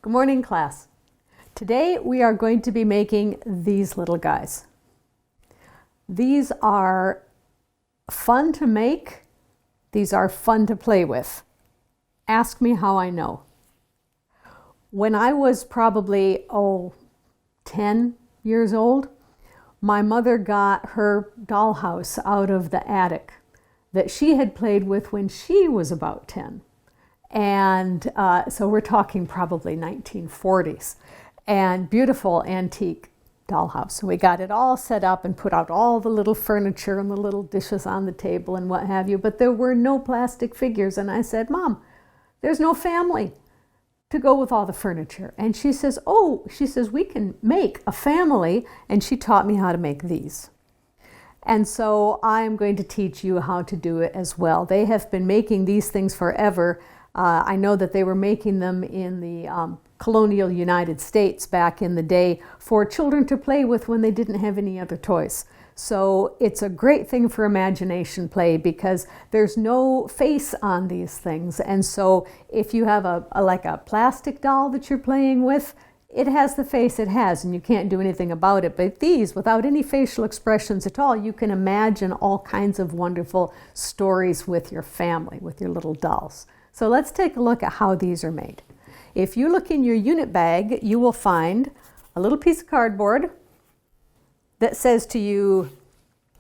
Good morning, class. Today we are going to be making these little guys. These are fun to make. These are fun to play with. Ask me how I know. When I was probably, 10 years old, my mother got her dollhouse out of the attic that she had played with when she was about 10. And so we're talking probably 1940s, and beautiful antique dollhouse. So we got it all set up and put out all the little furniture and the little dishes on the table and what have you, but there were no plastic figures. And I said, Mom, there's no family to go with all the furniture. And she says, we can make a family. And she taught me how to make these. And so I'm going to teach you how to do it as well. They have been making these things forever. I know that they were making them in the colonial United States back in the day for children to play with when they didn't have any other toys. So it's a great thing for imagination play because there's no face on these things. And so if you have a plastic doll that you're playing with, it has the face it has and you can't do anything about it. But these, without any facial expressions at all, you can imagine all kinds of wonderful stories with your family, with your little dolls. So let's take a look at how these are made. If you look in your unit bag, you will find a little piece of cardboard that says to you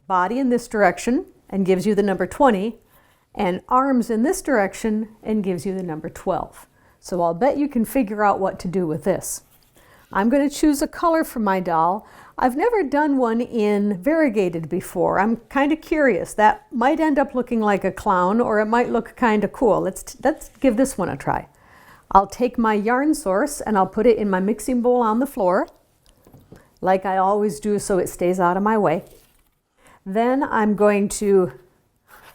body in this direction and gives you the number 20, and arms in this direction and gives you the number 12. So I'll bet you can figure out what to do with this. I'm going to choose a color for my doll. I've never done one in variegated before. I'm kind of curious. That might end up looking like a clown, or it might look kind of cool. Let's give this one a try. I'll take my yarn source and I'll put it in my mixing bowl on the floor, like I always do, so it stays out of my way. Then I'm going to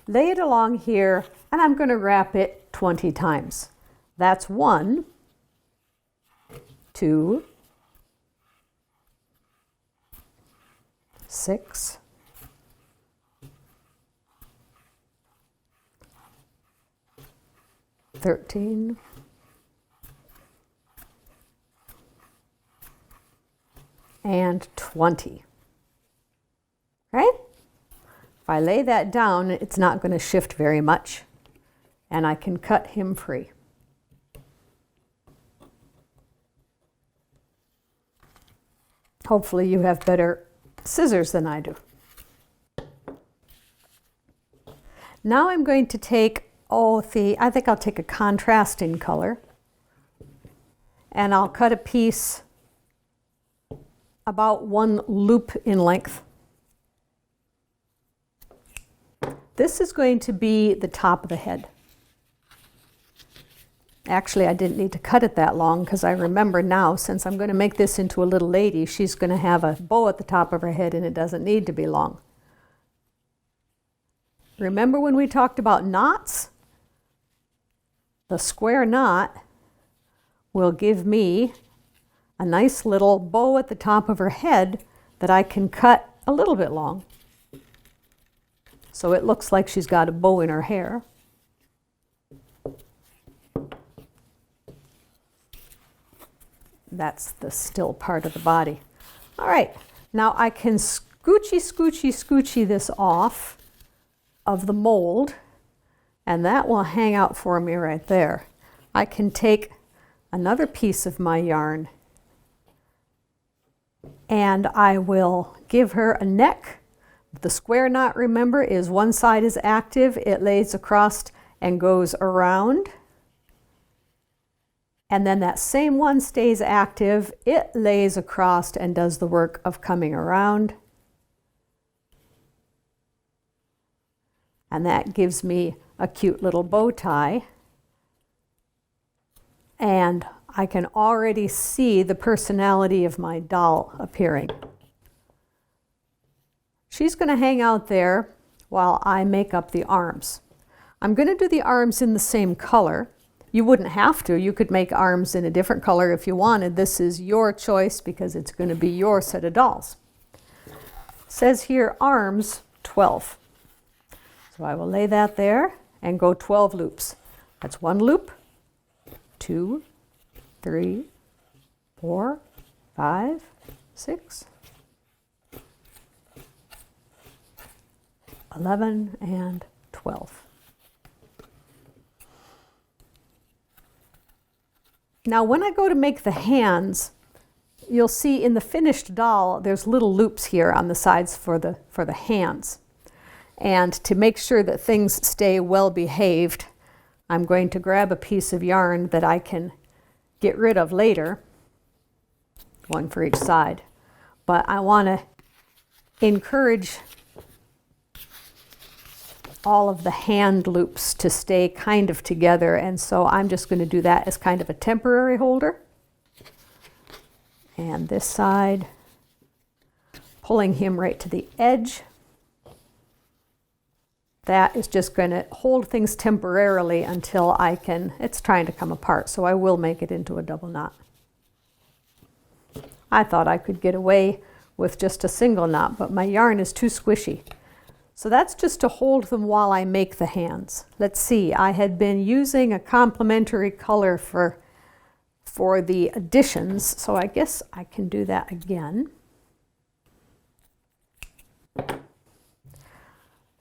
lay it along here and I'm going to wrap it 20 times. That's 1, 2, 6, 13, 20. Right? If I lay that down, it's not going to shift very much, and I can cut him free. Hopefully you have better scissors than I do. Now I'm going to take, I think I'll take a contrasting color, and I'll cut a piece about 1 loop in length. This is going to be the top of the head. Actually, I didn't need to cut it that long because I remember now, since I'm going to make this into a little lady, she's going to have a bow at the top of her head and it doesn't need to be long. Remember when we talked about knots? The square knot will give me a nice little bow at the top of her head that I can cut a little bit long. So it looks like she's got a bow in her hair. That's the still part of the body. All right, now I can scoochy this off of the mold, and that will hang out for me right there. I can take another piece of my yarn and I will give her a neck. The square knot, remember, is one side is active, it lays across and goes around. And then that same one stays active, it lays across and does the work of coming around. And that gives me a cute little bow tie. And I can already see the personality of my doll appearing. She's going to hang out there while I make up the arms. I'm going to do the arms in the same color. You wouldn't have to. You could make arms in a different color if you wanted. This is your choice because it's going to be your set of dolls. It says here arms 12. So I will lay that there and go 12 loops. That's 1 loop, 2, 3, 4, 5, 6, 11, and 12. Now when I go to make the hands, you'll see in the finished doll there's little loops here on the sides for the hands. And to make sure that things stay well behaved, I'm going to grab a piece of yarn that I can get rid of later, one for each side. But I want to encourage all of the hand loops to stay kind of together, and so I'm just going to do that as kind of a temporary holder. And this side, pulling him right to the edge. That is just going to hold things temporarily until it's trying to come apart, so I will make it into a double knot. I thought I could get away with just a single knot, but my yarn is too squishy. So that's just to hold them while I make the hands. Let's see, I had been using a complementary color for the additions, so I guess I can do that again.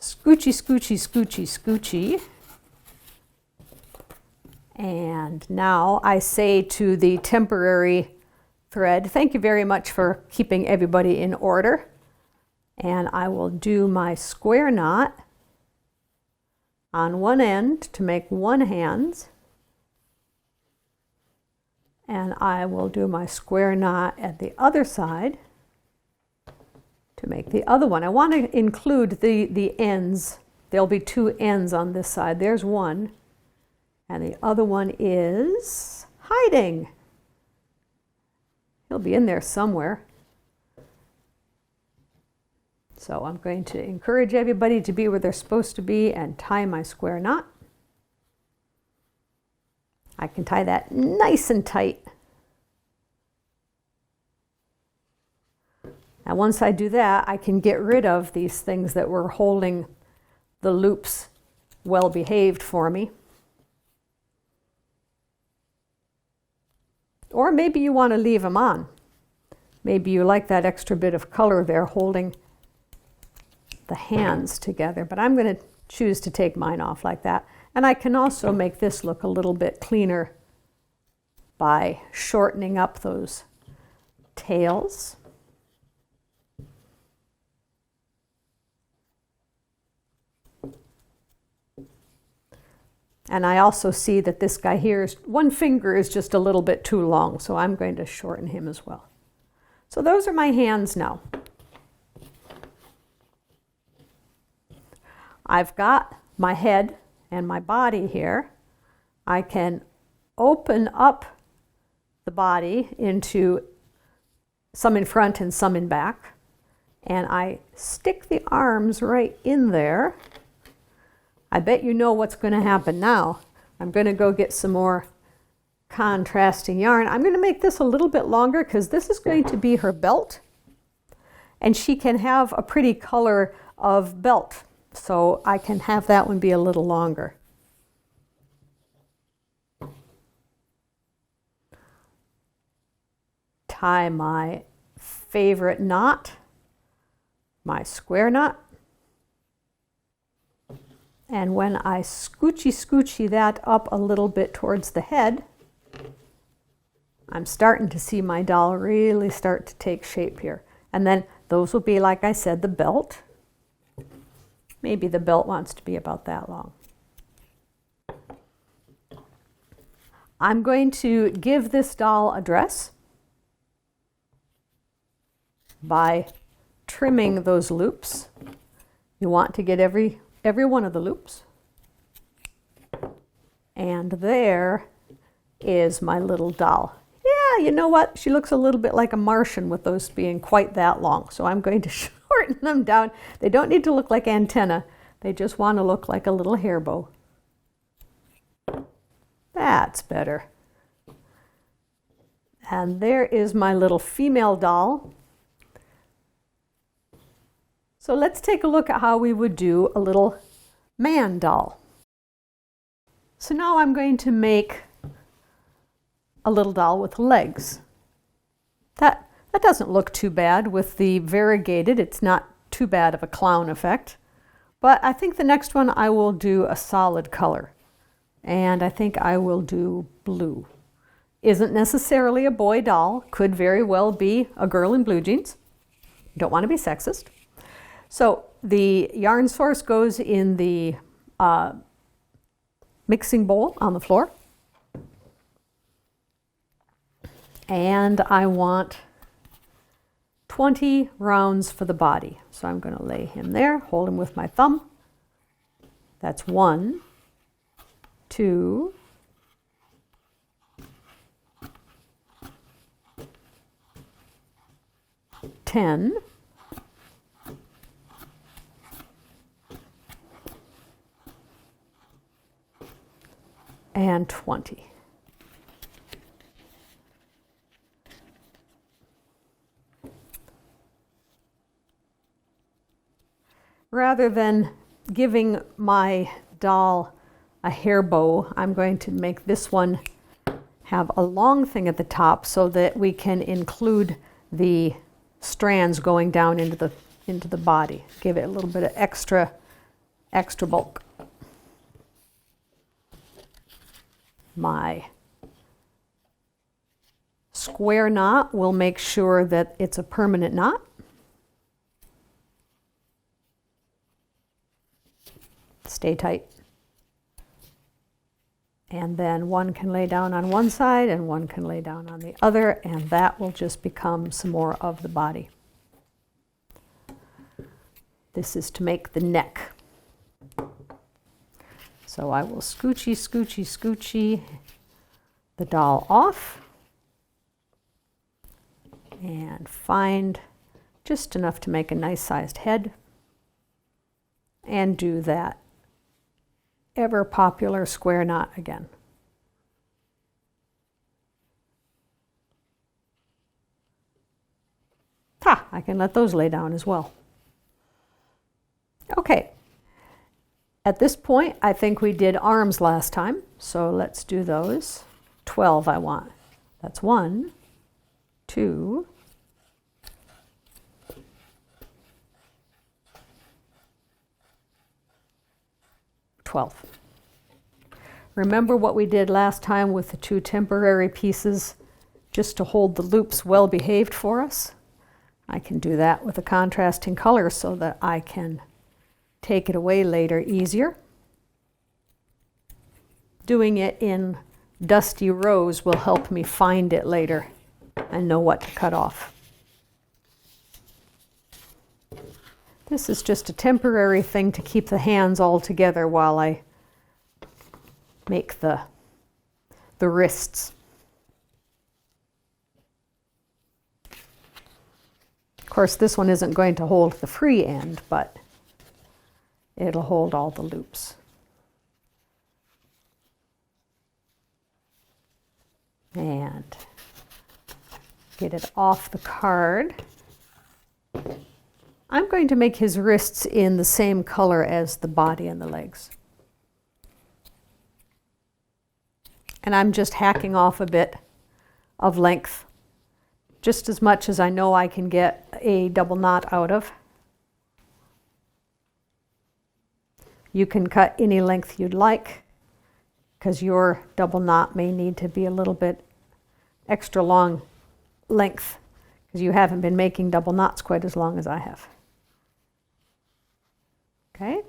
Scoochy, scoochy, scoochy, scoochy. And now I say to the temporary thread, thank you very much for keeping everybody in order. And I will do my square knot on one end to make one hand. And I will do my square knot at the other side to make the other one. I want to include the ends. There'll be two ends on this side. There's one. And the other one is hiding. He'll be in there somewhere. So I'm going to encourage everybody to be where they're supposed to be and tie my square knot. I can tie that nice and tight. Now once I do that, I can get rid of these things that were holding the loops well behaved for me. Or maybe you want to leave them on. Maybe you like that extra bit of color there holding the hands together, but I'm going to choose to take mine off like that. And I can also make this look a little bit cleaner by shortening up those tails. And I also see that this guy here, one finger is just a little bit too long, so I'm going to shorten him as well. So those are my hands now. I've got my head and my body here. I can open up the body into some in front and some in back. And I stick the arms right in there. I bet you know what's going to happen now. I'm going to go get some more contrasting yarn. I'm going to make this a little bit longer because this is going to be her belt. And she can have a pretty color of belt. So I can have that one be a little longer. Tie my favorite knot, my square knot. And when I scoochy that up a little bit towards the head, I'm starting to see my doll really start to take shape here. And then those will be, like I said, the belt. Maybe the belt wants to be about that long. I'm going to give this doll a dress by trimming those loops. You want to get every one of the loops. And there is my little doll. Yeah, you know what? She looks a little bit like a Martian with those being quite that long. So I'm going to shorten them down. They don't need to look like antenna. They just want to look like a little hair bow. That's better. And there is my little female doll. So let's take a look at how we would do a little man doll. So now I'm going to make a little doll with legs. That doesn't look too bad with the variegated. It's not too bad of a clown effect. But I think the next one I will do a solid color. And I think I will do blue. Isn't necessarily a boy doll. Could very well be a girl in blue jeans. Don't want to be sexist. So the yarn source goes in the mixing bowl on the floor. And I want 20 rounds for the body. So I'm going to lay him there, hold him with my thumb. That's 1, 2, 10, and 20. Rather than giving my doll a hair bow, I'm going to make this one have a long thing at the top so that we can include the strands going down into the body. Give it a little bit of extra bulk. My square knot will make sure that it's a permanent knot. Stay tight. And then one can lay down on one side and one can lay down on the other, and that will just become some more of the body. This is to make the neck. So I will scoochy, scoochy, scoochy the doll off and find just enough to make a nice sized head and do that ever popular square knot again. I can let those lay down as well. Okay. At this point, I think we did arms last time, so let's do those. 12 I want. That's 1, 2, 12. Remember what we did last time with the 2 temporary pieces just to hold the loops well behaved for us? I can do that with a contrasting color so that I can take it away later easier. Doing it in dusty rows will help me find it later and know what to cut off. This is just a temporary thing to keep the hands all together while I make the wrists. Of course, this one isn't going to hold the free end, but it'll hold all the loops. And get it off the card. I'm going to make his wrists in the same color as the body and the legs. And I'm just hacking off a bit of length, just as much as I know I can get a double knot out of. You can cut any length you'd like, because your double knot may need to be a little bit extra long length, because you haven't been making double knots quite as long as I have. Okay,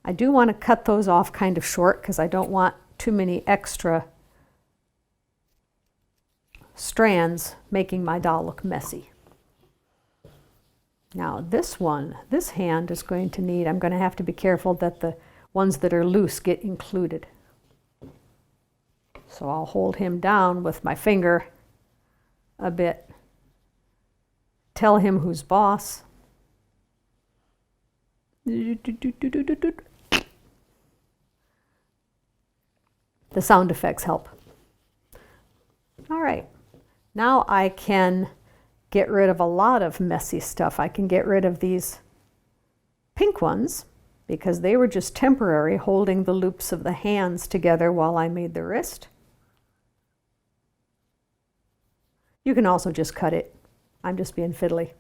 I do want to cut those off kind of short because I don't want too many extra strands making my doll look messy. Now this hand is going to need, I'm going to have to be careful that the ones that are loose get included. So I'll hold him down with my finger a bit, tell him who's boss. The sound effects help. All right, now I can get rid of a lot of messy stuff. I can get rid of these pink ones because they were just temporary, holding the loops of the hands together while I made the wrist. You can also just cut it. I'm just being fiddly.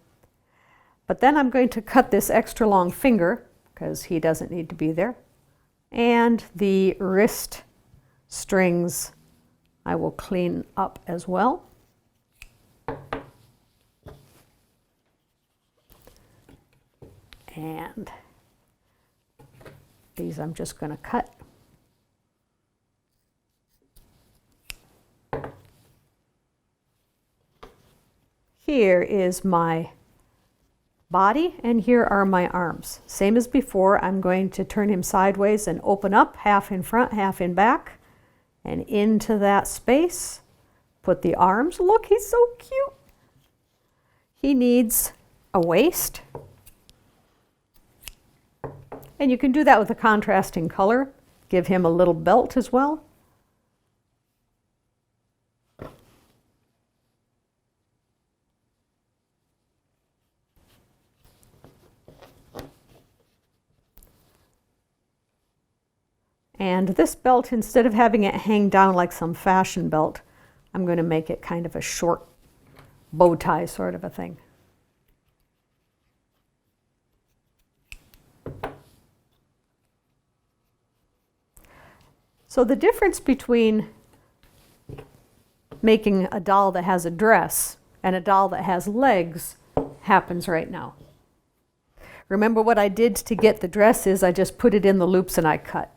But then I'm going to cut this extra long finger, because he doesn't need to be there. And the wrist strings I will clean up as well. And these I'm just going to cut. Here is my body, and here are my arms. Same as before, I'm going to turn him sideways and open up, half in front, half in back, and into that space, put the arms. Look, he's so cute. He needs a waist. And you can do that with a contrasting color. Give him a little belt as well. And this belt, instead of having it hang down like some fashion belt, I'm going to make it kind of a short bow tie sort of a thing. So the difference between making a doll that has a dress and a doll that has legs happens right now. Remember what I did to get the dress is I just put it in the loops and I cut.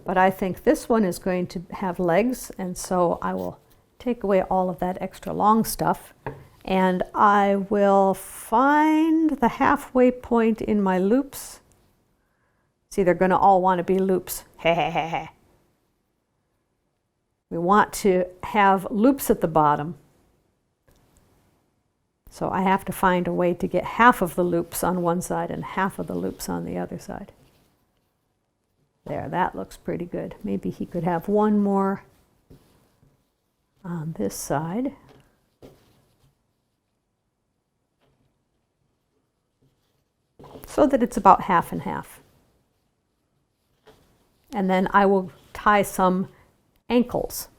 But I think this one is going to have legs, and so I will take away all of that extra long stuff, and I will find the halfway point in my loops. See, they're going to all want to be loops. We want to have loops at the bottom. So I have to find a way to get half of the loops on one side and half of the loops on the other side. There, that looks pretty good. Maybe he could have one more on this side. So that it's about half and half. And then I will tie some ankles.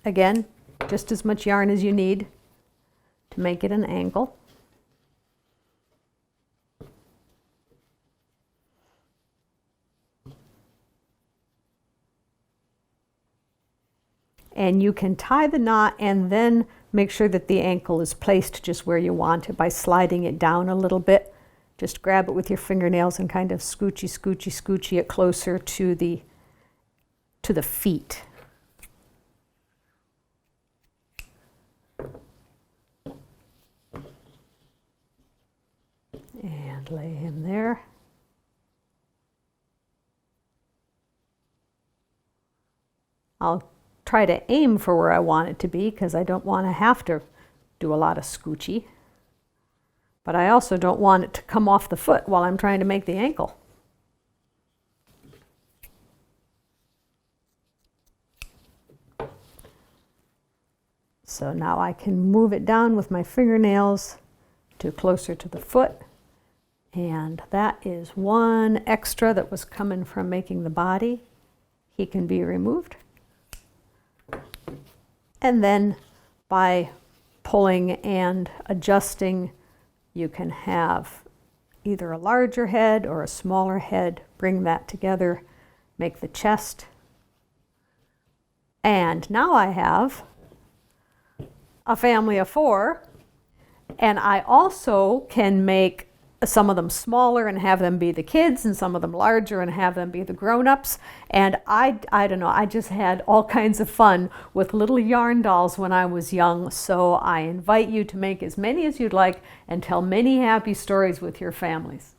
Again, just as much yarn as you need to make it an ankle. And you can tie the knot and then make sure that the ankle is placed just where you want it by sliding it down a little bit. Just grab it with your fingernails and kind of scoochy it closer to the feet. And lay him there. I'll try to aim for where I want it to be because I don't want to have to do a lot of scoochy. But I also don't want it to come off the foot while I'm trying to make the ankle. So now I can move it down with my fingernails to closer to the foot. And that is one extra that was coming from making the body. He can be removed. And then by pulling and adjusting, you can have either a larger head or a smaller head. Bring that together, make the chest. And now I have a family of 4. And I also can make some of them smaller and have them be the kids, and some of them larger and have them be the grown-ups. And I don't know, I just had all kinds of fun with little yarn dolls when I was young. So I invite you to make as many as you'd like and tell many happy stories with your families.